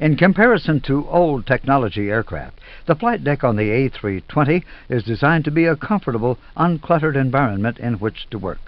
In comparison to old technology aircraft, the flight deck on the A320 is designed to be a comfortable, uncluttered environment in which to work.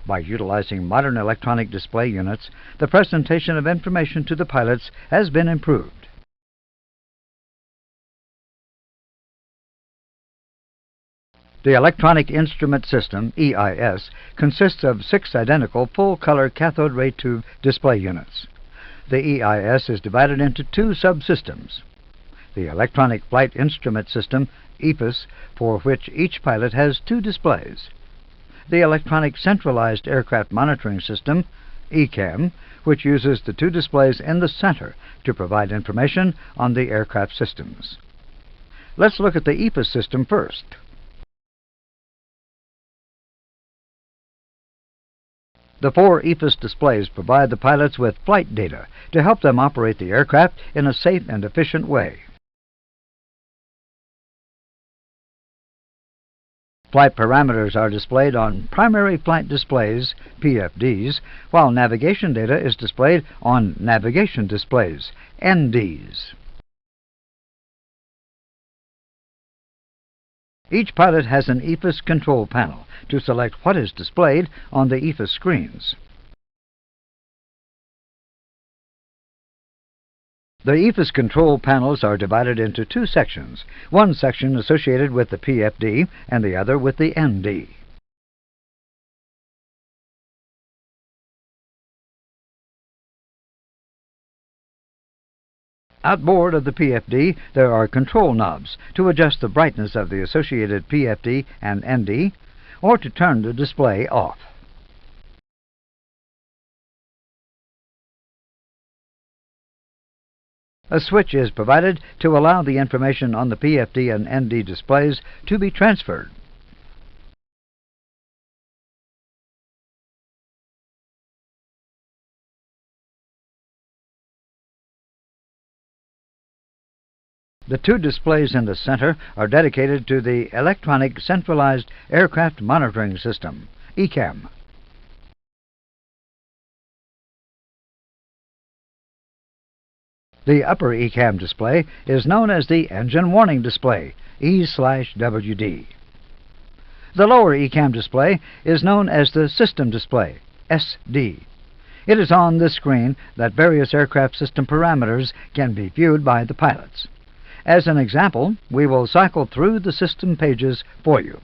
By utilizing modern electronic display units, the presentation of information to the pilots has been improved. The Electronic Instrument System, EIS, consists of 6 identical full-color cathode ray tube display units. The EIS is divided into 2 subsystems. The Electronic Flight Instrument System, EFIS, for which each pilot has 2 displays. The Electronic Centralized Aircraft Monitoring System, ECAM, which uses the 2 displays in the center to provide information on the aircraft systems. Let's look at the EFIS system first. The 4 EFIS displays provide the pilots with flight data to help them operate the aircraft in a safe and efficient way. Flight parameters are displayed on primary flight displays, PFDs, while navigation data is displayed on navigation displays, NDs. Each pilot has an EFIS control panel to select what is displayed on the EFIS screens. The EFIS control panels are divided into 2 sections, one section associated with the PFD and the other with the ND. Outboard of the PFD, there are control knobs to adjust the brightness of the associated PFD and ND, or to turn the display off. A switch is provided to allow the information on the PFD and ND displays to be transferred. The 2 displays in the center are dedicated to the Electronic Centralized Aircraft Monitoring System, ECAM. The upper ECAM display is known as the Engine Warning Display, E/WD. The lower ECAM display is known as the System Display, SD. It is on this screen that various aircraft system parameters can be viewed by the pilots. As an example, we will cycle through the system pages for you.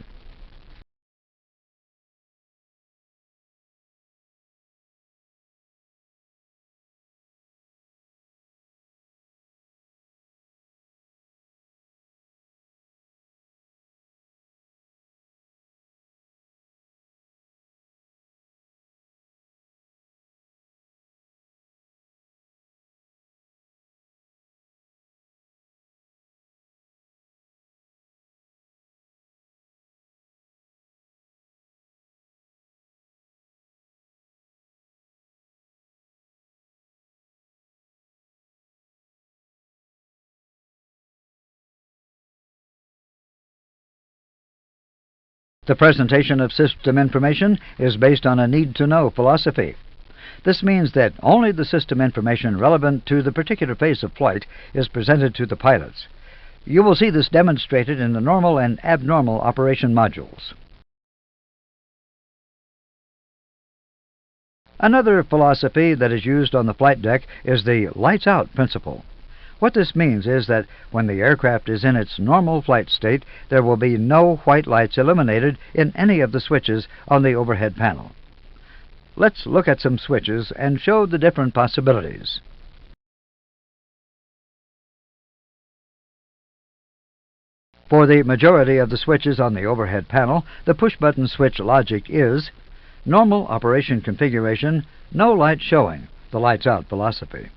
The presentation of system information is based on a need-to-know philosophy. This means that only the system information relevant to the particular phase of flight is presented to the pilots. You will see this demonstrated in the normal and abnormal operation modules. Another philosophy that is used on the flight deck is the lights out principle. What this means is that when the aircraft is in its normal flight state, there will be no white lights illuminated in any of the switches on the overhead panel. Let's look at some switches and show the different possibilities. For the majority of the switches on the overhead panel, the push-button switch logic is normal operation configuration, no light showing, the lights out philosophy.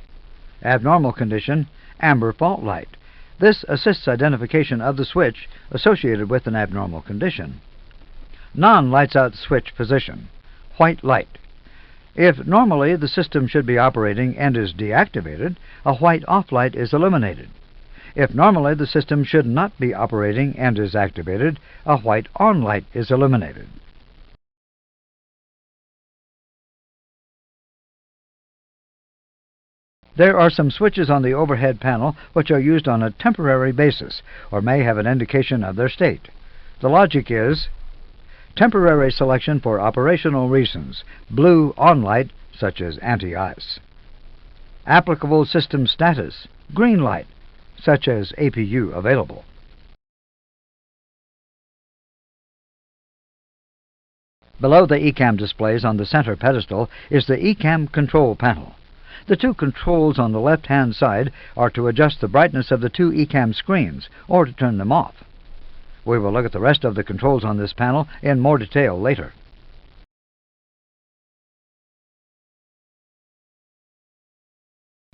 Abnormal condition, amber fault light. This assists identification of the switch associated with an abnormal condition. Non-lights out switch position, white light. If normally the system should be operating and is deactivated, a white off light is illuminated. If normally the system should not be operating and is activated, a white on light is illuminated. There are some switches on the overhead panel which are used on a temporary basis or may have an indication of their state. The logic is temporary selection for operational reasons, blue on light such as anti-ice. Applicable system status, green light such as APU available. Below the ECAM displays on the center pedestal is the ECAM control panel. The two controls on the left-hand side are to adjust the brightness of the two ECAM screens or to turn them off. We will look at the rest of the controls on this panel in more detail later.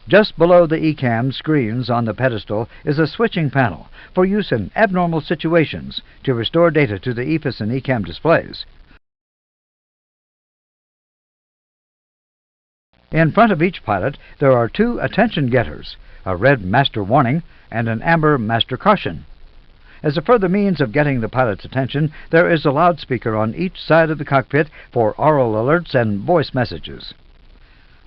Just below the ECAM screens on the pedestal is a switching panel for use in abnormal situations to restore data to the EFIS and ECAM displays. In front of each pilot, there are two attention getters, a red master warning and an amber master caution. As a further means of getting the pilot's attention, there is a loudspeaker on each side of the cockpit for oral alerts and voice messages.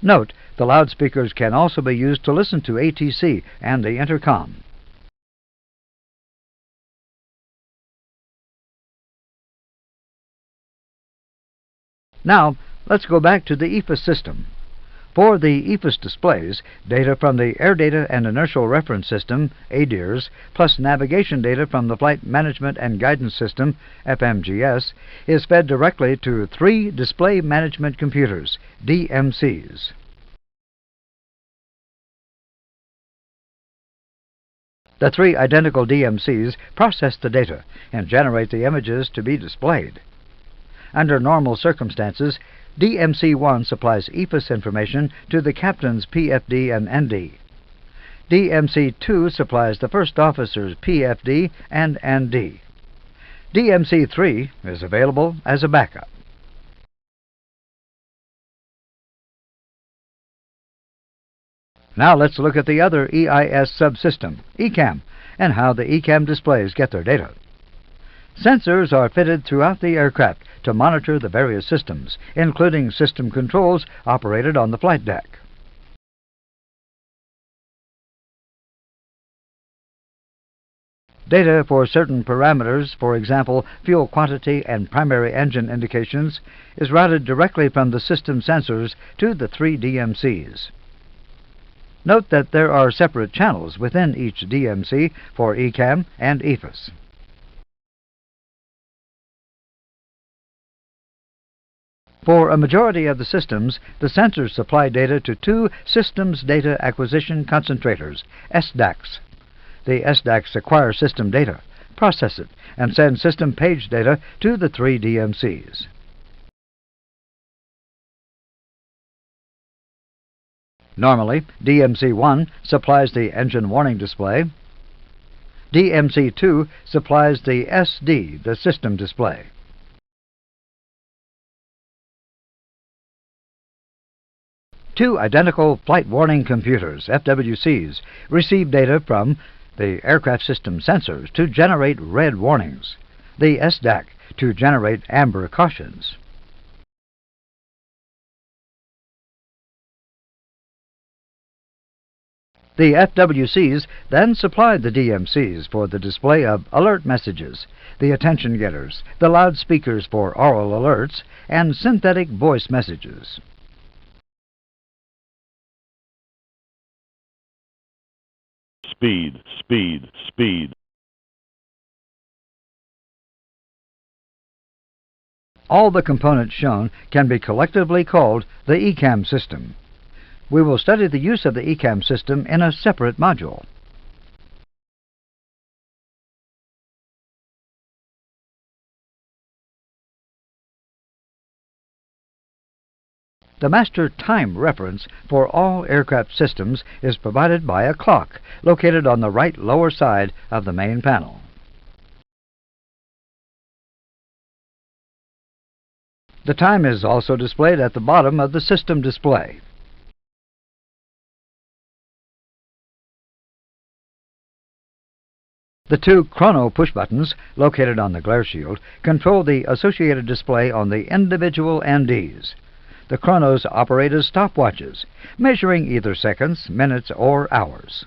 Note, the loudspeakers can also be used to listen to ATC and the intercom. Now, let's go back to the EFIS system. For the EFIS displays, data from the Air Data and Inertial Reference System, ADIRS, plus navigation data from the Flight Management and Guidance System, FMGS, is fed directly to three Display Management Computers, DMCs. The three identical DMCs process the data and generate the images to be displayed. Under normal circumstances, DMC-1 supplies EFIS information to the captain's PFD and ND. DMC-2 supplies the first officer's PFD and ND. DMC-3 is available as a backup. Now let's look at the other EIS subsystem, ECAM, and how the ECAM displays get their data. Sensors are fitted throughout the aircraft to monitor the various systems, including system controls operated on the flight deck. Data for certain parameters, for example, fuel quantity and primary engine indications, is routed directly from the system sensors to the three DMCs. Note that there are separate channels within each DMC for ECAM and EFIS. For a majority of the systems, the sensors supply data to two Systems Data Acquisition Concentrators, SDACs. The SDACs acquire system data, process it, and send system page data to the three DMCs. Normally, DMC-1 supplies the engine warning display. DMC-2 supplies the SD, the system display. Two identical flight warning computers, FWCs, receive data from the aircraft system sensors to generate red warnings, the SDAC to generate amber cautions. The FWCs then supply the DMCs for the display of alert messages, the attention getters, the loudspeakers for oral alerts, and synthetic voice messages. Speed, speed, speed. All the components shown can be collectively called the ECAM system. We will study the use of the ECAM system in a separate module. The master time reference for all aircraft systems is provided by a clock located on the right lower side of the main panel. The time is also displayed at the bottom of the system display. The two chrono push buttons, located on the glare shield, control the associated display on the individual NDs. The chronos operate as stopwatches, measuring either seconds, minutes, or hours.